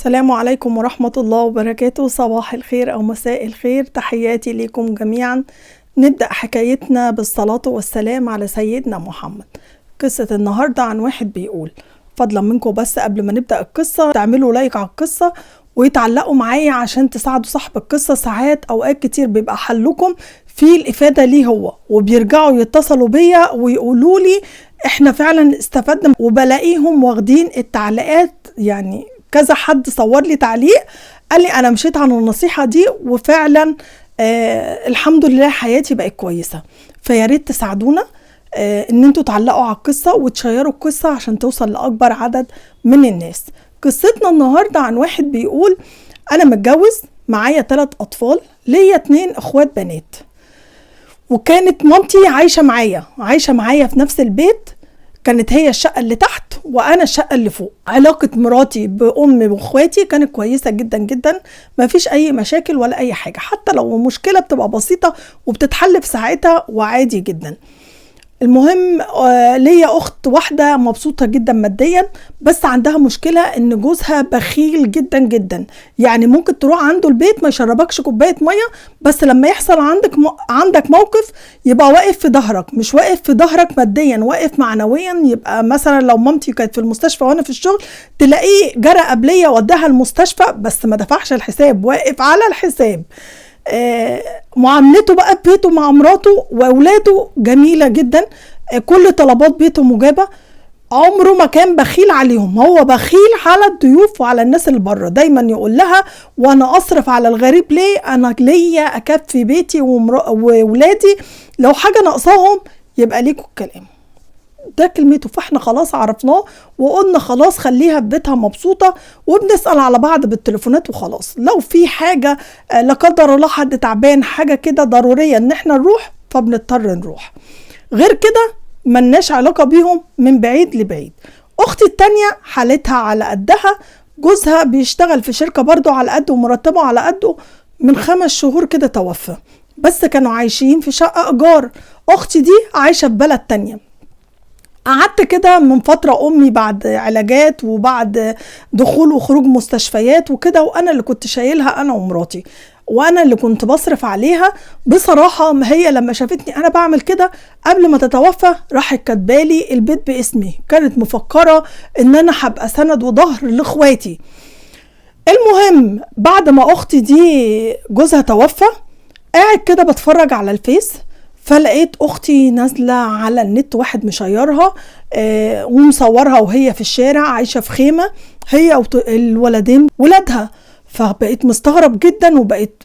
السلام عليكم ورحمة الله وبركاته. صباح الخير أو مساء الخير، تحياتي لكم جميعا. نبدأ حكايتنا بالصلاة والسلام على سيدنا محمد. قصة النهاردة عن واحد بيقول: فضلا منكم بس قبل ما نبدأ القصة تعملوا لايك على القصة ويتعلقوا معايا عشان تساعدوا صاحب القصة. ساعات أوقات كتير بيبقى حلكم في الإفادة ليه هو، وبيرجعوا يتصلوا بيا ويقولوا لي احنا فعلا استفدنا، وبلاقيهم واخدين التعليقات. يعني كذا حد صور لي تعليق قال لي انا مشيت عن النصيحة دي وفعلا الحمد لله حياتي بقت كويسة. فيا ريت تساعدونا ان انتوا تعلقوا على القصة وتشيروا القصة عشان توصل لأكبر عدد من الناس. قصتنا النهاردة عن واحد بيقول: انا متجوز، معايا 3 أطفال، ليا 2 اخوات بنات، وكانت مامتي عايشة معايا في نفس البيت. كانت هي الشقة اللي تحت وانا الشقة اللي فوق. علاقة مراتي بأمي واخواتي كانت كويسة جدا جدا، ما فيش اي مشاكل ولا اي حاجة، حتى لو مشكلة بتبقى بسيطة وبتتحل في ساعتها وعادي جدا. المهم ليا اخت واحدة مبسوطة جدا ماديا، بس عندها مشكلة ان جوزها بخيل جدا جدا. يعني ممكن تروح عنده البيت ما يشربكش كوباية مية، بس لما يحصل عندك موقف يبقى واقف في ظهرك، مش واقف في ظهرك ماديا، واقف معنويا. يبقى مثلا لو مامتي كانت في المستشفى وانا في الشغل تلاقيه جرى قبلية وداها المستشفى، بس ما دفعش الحساب، واقف على الحساب. معاملته بقى بيته مع مراته واولاده جميلة جدا، كل طلبات بيته مجابة. عمره ما كان بخيل عليهم، هو بخيل على الضيوف وعلى الناس اللي بره. دايما يقول لها: وانا اصرف على الغريب ليه؟ انا ليا اكفي بيتي وولادي، لو حاجة ناقصاهم يبقى ليكوا الكلام. ده كلمته. فاحنا خلاص عرفناه وقلنا خلاص خليها في بيتها مبسوطة، وبنسأل على بعض بالتليفونات وخلاص. لو في حاجة لا قدر الله حد تعبان، حاجة كده ضرورية ان احنا نروح، فبنضطر نروح. غير كده ملناش علاقة بيهم من بعيد لبعيد. اختي التانية حالتها على قدها، جوزها بيشتغل في شركة برضو على قده ومرتبه على قده، من 5 شهور كده توفى، بس كانوا عايشين في شقة ايجار. اختي دي عايشة في بلد تانية. قعدت كده من فترة أمي بعد علاجات وبعد دخول وخروج مستشفيات وكده، وأنا اللي كنت شايلها أنا ومراتي، وأنا اللي كنت بصرف عليها. بصراحة هي لما شافتني أنا بعمل كده قبل ما تتوفى راحت كاتبالي البيت باسمي، كانت مفكرة إن أنا هبقى سند وظهر لإخواتي. المهم بعد ما أختي دي جوزها توفى، قاعد كده بتفرج على الفيس، فلقيت اختي نازله على النت، واحد مشيرها ومصورها وهي في الشارع عايشه في خيمه هي الولدين ولادها. فبقيت مستغرب جدا، وبقيت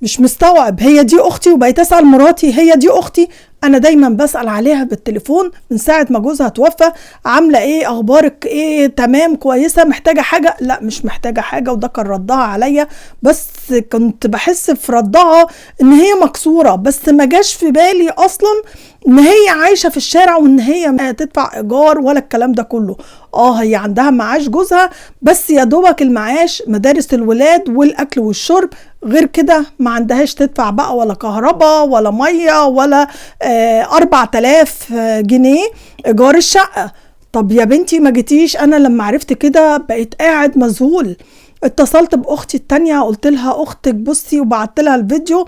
مش مستوعب هي دي اختي، وبقيت اسال مراتي هي دي اختي. انا دايما بسال عليها بالتليفون من ساعه ما جوزها توفى: عامله ايه، اخبارك ايه، تمام، كويسه، محتاجه حاجه؟ لا مش محتاجه حاجه. وده كان ردها عليا، بس كنت بحس في ردها ان هي مكسوره، بس ما جاش في بالي اصلا ان هي عايشه في الشارع وان هي تدفع ايجار ولا الكلام ده كله. هي عندها معاش جوزها، بس يا دوبك المعاش مدارس الولاد والاكل والشرب، غير كده ما عندهاش تدفع بقى ولا كهرباء ولا ميه ولا 4000 جنيه ايجار الشقه. طب يا بنتي ما جيتيش؟ انا لما عرفت كده بقيت قاعد مذهول. اتصلت باختي التانية، قلت لها: اختك بصي، وبعت لها الفيديو.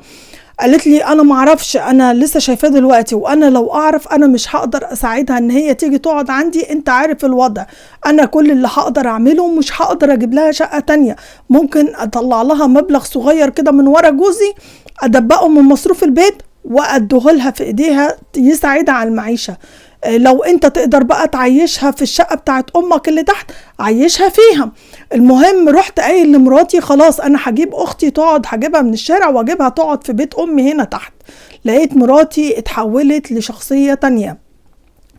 قالت لي: انا ما اعرفش، انا لسه شايفاه دلوقتي، وانا لو اعرف انا مش هقدر اساعدها ان هي تيجي تقعد عندي، انت عارف الوضع. انا كل اللي هقدر اعمله مش هقدر اجيب لها شقة تانية، ممكن اطلع لها مبلغ صغير كده من ورا جوزي ادبقه من مصروف البيت وادهولها في ايديها يساعدها على المعيشة. لو انت تقدر بقى تعيشها في الشقة بتاعت امك اللي تحت عيشها فيها. المهم رحت قايل لمراتي: خلاص انا هجيب اختي تقعد، هجيبها من الشارع واجيبها تقعد في بيت امي هنا تحت. لقيت مراتي اتحولت لشخصية تانية.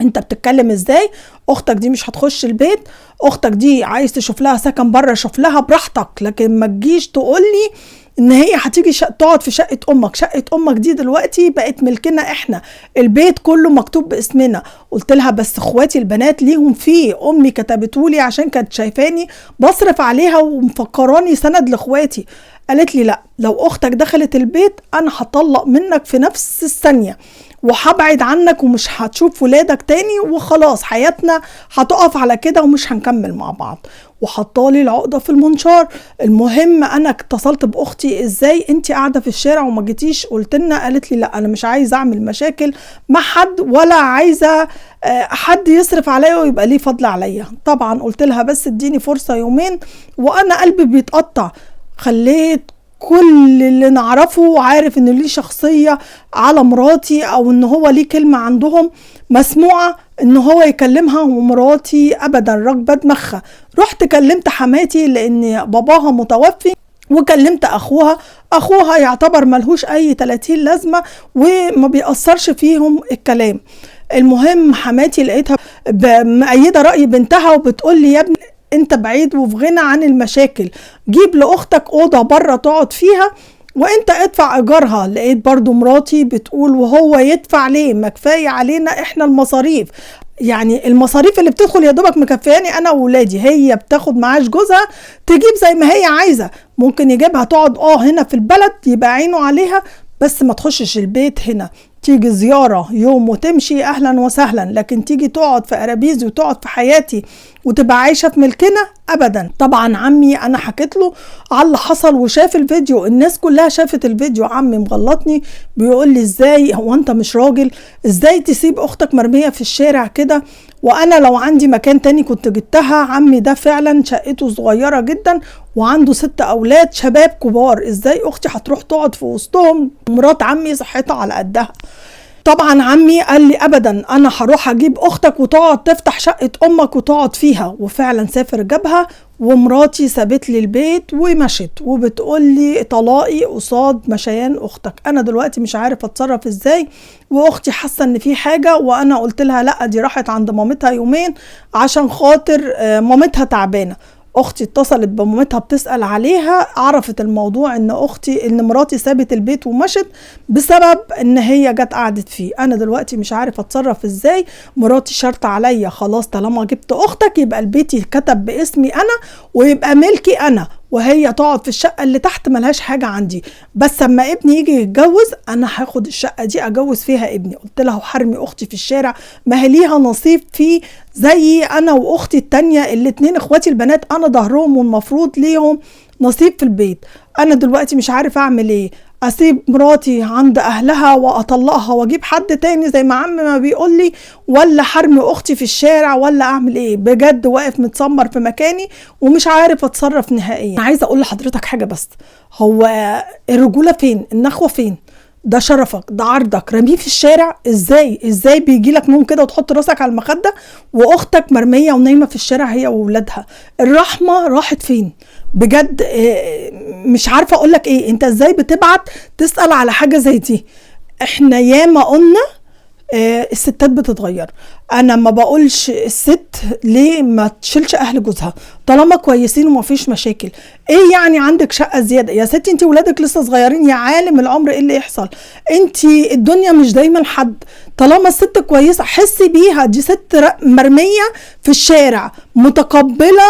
انت بتتكلم ازاي؟ اختك دي مش هتخش البيت، اختك دي عايز تشوف لها سكن بره، شوف لها براحتك، لكن ما تجيش تقولي ان هي هتيجي تقعد في شقة امك. شقة امك دي دلوقتي بقت ملكنا احنا، البيت كله مكتوب باسمنا. قلت لها: بس اخواتي البنات ليهم فيه، امي كتبتولي عشان كانت شايفاني بصرف عليها ومفكراني سند لاخواتي. قالت لي: لا، لو اختك دخلت البيت انا هطلق منك في نفس الثانية، وهبعد عنك ومش هتشوف ولادك تاني، وخلاص حياتنا هتقف على كده ومش هنكمل مع بعض. وحطالي العقده في المنشار. المهم انا اتصلت باختي، ازاي انت قاعده في الشارع وما جيتيش قلت لنا؟ قالت لي لا انا مش عايزه اعمل مشاكل مع حد، ولا عايزه حد يصرف عليا ويبقى ليه فضل عليا. طبعا قلت لها بس اديني فرصه يومين، وانا قلبي بيتقطع. خليت كل اللي نعرفه عارف ان ليه شخصية على مراتي، او ان هو ليه كلمة عندهم مسموعة ان هو يكلمها، ومراتي ابدا راكبة دماغها. رحت كلمت حماتي لان باباها متوفي، وكلمت اخوها يعتبر ملهوش اي 30 لازمة وما بيأثرش فيهم الكلام. المهم حماتي لقيتها مأيدة رأي بنتها وبتقول لي يا ابني انت بعيد وفي غنى عن المشاكل، جيب لاختك اوضه بره تقعد فيها وانت ادفع ايجارها. لقيت برضو مراتي بتقول وهو يدفع ليه؟ ما كفايه علينا احنا المصاريف، يعني المصاريف اللي بتدخل يا دوبك مكفياني انا واولادي. هي بتاخد معاش جوزها تجيب زي ما هي عايزه، ممكن يجيبها تقعد هنا في البلد يبقى عينه عليها، بس ما تخشش البيت هنا. تيجي زيارة يوم وتمشي أهلا وسهلا، لكن تيجي تقعد في أرابيزي وتقعد في حياتي وتبقى عايشة في ملكنا أبدا. طبعا عمي أنا حكيت له على اللي حصل وشاف الفيديو، الناس كلها شافت الفيديو. عمي مغلطني بيقول لي ازاي هو انت مش راجل؟ ازاي تسيب أختك مرمية في الشارع كده؟ وانا لو عندي مكان تاني كنت جبتها. عمي ده فعلا شقته صغيرة جدا وعنده 6 اولاد شباب كبار، ازاي اختي هتروح تقعد في وسطهم؟ مرات عمي صحتها على قدها. طبعا عمي قال لي ابدا انا هروح اجيب اختك وتقعد تفتح شقة امك وتقعد فيها، وفعلا سافر جابها. ومراتي سابت لي البيت ومشت وبتقول لي طلاقي قصاد مشيان اختك. انا دلوقتي مش عارف اتصرف ازاي، واختي حاسه ان في حاجه، وانا قلت لها لا دي راحت عند مامتها يومين عشان خاطر مامتها تعبانه. اختي اتصلت بمامتها بتسأل عليها، عرفت الموضوع ان مراتي سابت البيت ومشت بسبب ان هي جت قعدت فيه. انا دلوقتي مش عارف اتصرف ازاي. مراتي شرط عليا خلاص طالما جبت اختك يبقى البيت يتكتب باسمي انا ويبقى ملكي انا، وهي تقعد في الشقة اللي تحت ملهاش حاجة عندي، بس اما ابني يجي يتجوز انا هاخد الشقة دي اجوز فيها ابني. قلت لها وحرمي اختي في الشارع؟ ما هي ليها نصيب فيه زي انا واختي التانية، الاتنين اخواتي البنات انا ظهرهم والمفروض ليهم نصيب في البيت. انا دلوقتي مش عارف اعمل ايه، اسيب مراتي عند اهلها واطلقها واجيب حد تاني زي ما عمي ما بيقول لي، ولا حرمي اختي في الشارع، ولا اعمل ايه؟ بجد واقف متسمر في مكاني ومش عارف اتصرف نهائيا. انا عايزه اقول لحضرتك حاجه بس، هو الرجوله فين؟ النخوه فين؟ ده شرفك، ده عرضك، رميه في الشارع. ازاي بيجي لك نوم كده وتحط راسك على المخده واختك مرميه ونايمه في الشارع هي واولادها؟ الرحمه راحت فين؟ بجد مش عارفه اقول لك ايه. انت ازاي بتبعت تسال على حاجه زي دي؟ احنا ياما قلنا الستات بتتغير. انا ما بقولش الست ليه ما تشيلش اهل جوزها طالما كويسين وما فيش مشاكل. ايه يعني عندك شقه زياده يا ستي؟ انت ولادك لسه صغيرين، يا عالم العمر ايه اللي يحصل؟ انت الدنيا مش دايما حد. طالما الست كويسه حسي بيها، دي ست مرميه في الشارع متقبله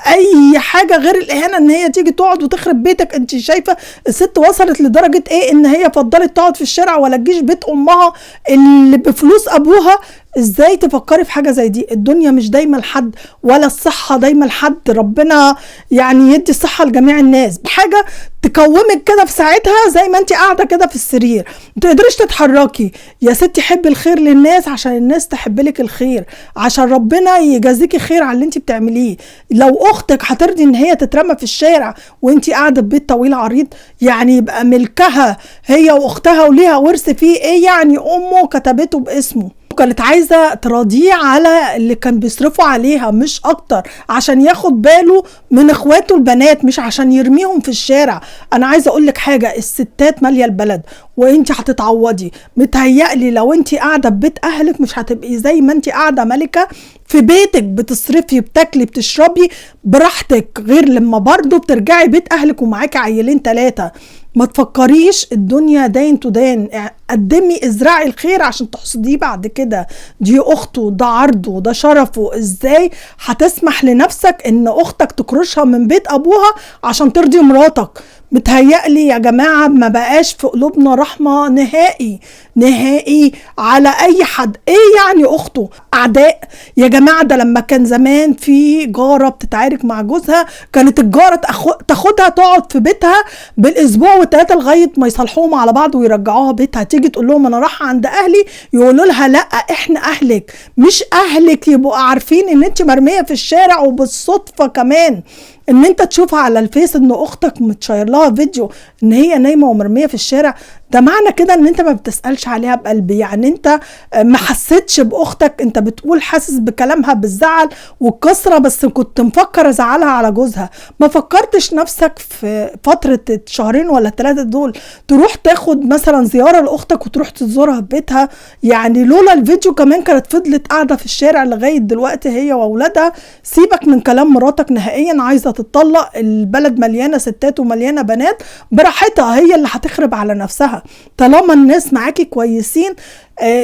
اي حاجه غير الاهانه ان هي تيجي تقعد وتخرب بيتك. انت شايفه الست وصلت لدرجه ايه؟ ان هي فضلت تقعد في الشارع ولا تجيش بيت امها اللي بفلوس ابوها. ازاي تفكري في حاجه زي دي؟ الدنيا مش دايما لحد، ولا الصحه دايما لحد. ربنا يعني يدي الصحه لجميع الناس، بحاجه تقومك كده في ساعتها زي ما انت قاعده كده في السرير ما تقدريش تتحركي. يا ستي حبي الخير للناس عشان الناس تحب لك الخير، عشان ربنا يجازيكي خير على اللي انت بتعمليه. لو اختك هترضي ان هي تترمى في الشارع وانت قاعده في بيت طويل عريض، يعني يبقى ملكها هي واختها وليها ورث فيه؟ ايه يعني امه كتبته باسمه؟ كانت عايزة تراضيه على اللي كان بيصرفوا عليها مش اكتر، عشان ياخد باله من اخواته البنات مش عشان يرميهم في الشارع. انا عايزة اقولك حاجة، الستات مالية البلد وانت هتتعوضي. متهيألي لو انت قاعدة في بيت اهلك مش هتبقي زي ما انت قاعدة ملكة في بيتك، بتصرفي بتاكلي بتشربي براحتك، غير لما برضو بترجعي بيت اهلك ومعاكي عيلين 3. ما تفكريش الدنيا دين تدان. قدمي ازرعي الخير عشان تحصديه بعد كده. دي اخته، ده عرضه، ده شرفه. ازاي هتسمح لنفسك ان اختك تكرشها من بيت ابوها عشان ترضي مراتك؟ متهيألي يا جماعة ما بقاش في قلوبنا رحمة نهائي نهائي على اي حد. ايه يعني اخته اعداء يا جماعة؟ ده لما كان زمان في جارة بتتعارك مع جوزها كانت الجارة تاخدها تقعد في بيتها بالاسبوع والتلاتة لغاية ما يصالحوهم على بعض ويرجعوها بيتها. تيجي تقول لهم انا رايحة عند اهلي، يقولوا لها لا احنا اهلك. مش اهلك يبقوا عارفين ان انت مرمية في الشارع، وبالصدفة كمان ان انت تشوفها على الفيس ان اختك متشير لها فيديو ان هي نايمه ومرميه في الشارع. ده معنى كده ان انت ما بتسالش عليها بقلب، يعني انت ما حسيتش باختك. انت بتقول حاسس بكلامها بالزعل والكسره، بس كنت مفكر ازعلها على جوزها. ما فكرتش نفسك في فتره الشهرين ولا الثلاثه دول تروح تاخد مثلا زياره لاختك وتروح تزورها في بيتها؟ يعني لولا الفيديو كمان كانت فضلت قاعده في الشارع لغايه دلوقتي هي واولادها. سيبك من كلام مراتك نهائيا، عايزه تتطلق، البلد مليانه ستات ومليانه بنات، براحتها، هي اللي هتخرب على نفسها. طالما الناس معاكي كويسين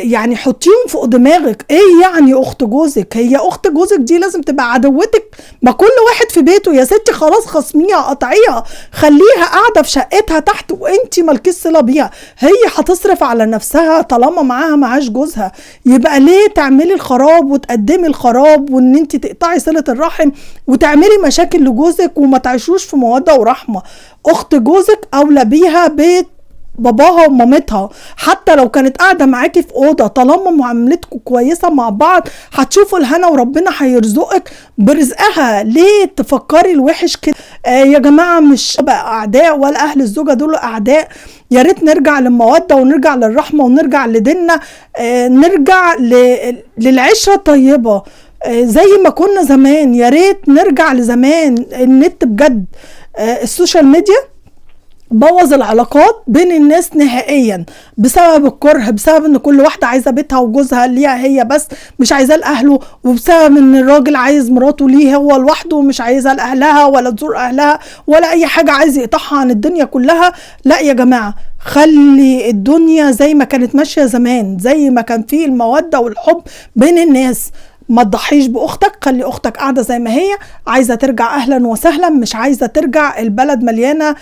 يعني حطيهم فوق دماغك. ايه يعني اخت جوزك؟ هي اخت جوزك دي لازم تبقى عدوتك؟ ما كل واحد في بيته يا ستي، خلاص خصميها قطعيها، خليها قاعده في شقتها تحت وانتي مالكيش صله بيها. هي هتصرف على نفسها طالما معاها معاش جوزها، يبقى ليه تعملي الخراب وتقدمي الخراب وان انتي تقطعي صله الرحم وتعملي مشاكل لجوزك وما تعيشوش في موده ورحمه؟ اخت جوزك اولى بيها بيت باباها ومامتها، حتى لو كانت قاعدة معاكي في أوضة، طالما معاملتكم كويسة مع بعض هتشوفوا الهنا وربنا هيرزقك برزقها. ليه تفكري الوحش كده؟ يا جماعة مش بقى أعداء ولا أهل الزوجة دول أعداء. يا ريت نرجع للمودة ونرجع للرحمة ونرجع لديننا، نرجع للعشرة الطيبة زي ما كنا زمان. يا ريت نرجع لزمان. النت بجد السوشيال ميديا بوظ العلاقات بين الناس نهائيا بسبب الكره، بسبب ان كل واحده عايزه بيتها وجوزها ليها هي بس مش عايزاه لاهله، وبسبب ان الراجل عايز مراته ليه هو لوحده ومش عايزها لاهلها ولا تزور اهلها ولا اي حاجه، عايز يقطعها عن الدنيا كلها. لا يا جماعه، خلي الدنيا زي ما كانت ماشيه زمان، زي ما كان فيه الموده والحب بين الناس. ما تضحيش باختك، خلي اختك قاعده زي ما هي، عايزه ترجع اهلا وسهلا، مش عايزه ترجع البلد مليانه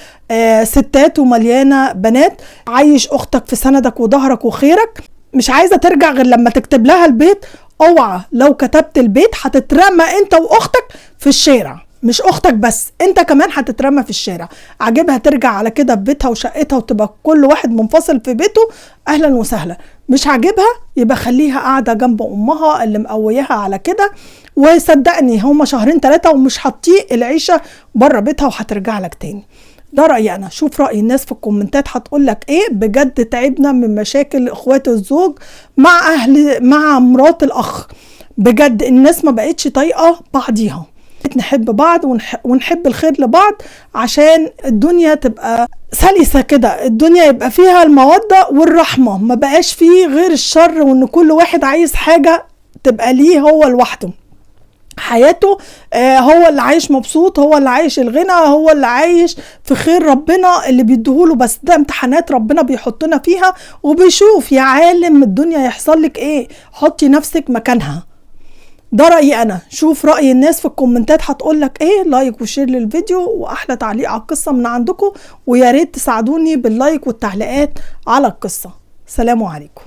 ستات ومليانه بنات. عايش اختك في سندك وظهرك وخيرك، مش عايزه ترجع غير لما تكتب لها البيت. اوعى لو كتبت البيت هتترمى انت واختك في الشارع، مش اختك بس، انت كمان هتترمى في الشارع. عاجبها ترجع على كده ببيتها وشقتها وتبقى كل واحد منفصل في بيته، اهلا وسهلا. مش عاجبها يبقى خليها قاعده جنب امها اللي مقوياها على كده، وصدقني هما شهرين 3 ومش هتطيق العيشه بره بيتها وهترجع لك تاني. ده رأيي أنا. شوف رأي الناس في الكومنتات هتقولك ايه. بجد تعبنا من مشاكل اخوات الزوج مع مرات الاخ. بجد الناس ما بقتش طايقه بعضيها. نحب بعض ونحب الخير لبعض عشان الدنيا تبقى سلسة كده، الدنيا يبقى فيها المودة والرحمة، ما بقاش فيه غير الشر، وان كل واحد عايز حاجة تبقى ليه هو لوحده حياته. هو اللي عايش مبسوط، هو اللي عايش الغنى، هو اللي عايش في خير ربنا اللي بيديهوله. بس ده امتحانات ربنا بيحطنا فيها وبيشوف يا عالم الدنيا يحصل لك ايه، حطي نفسك مكانها. ده رأيي أنا. شوف رأي الناس في الكومنتات هتقولك ايه. لايك وشير للفيديو وأحلى تعليق على القصة من عندكم، ويا ريت تساعدوني باللايك والتعليقات على القصة. سلام عليكم.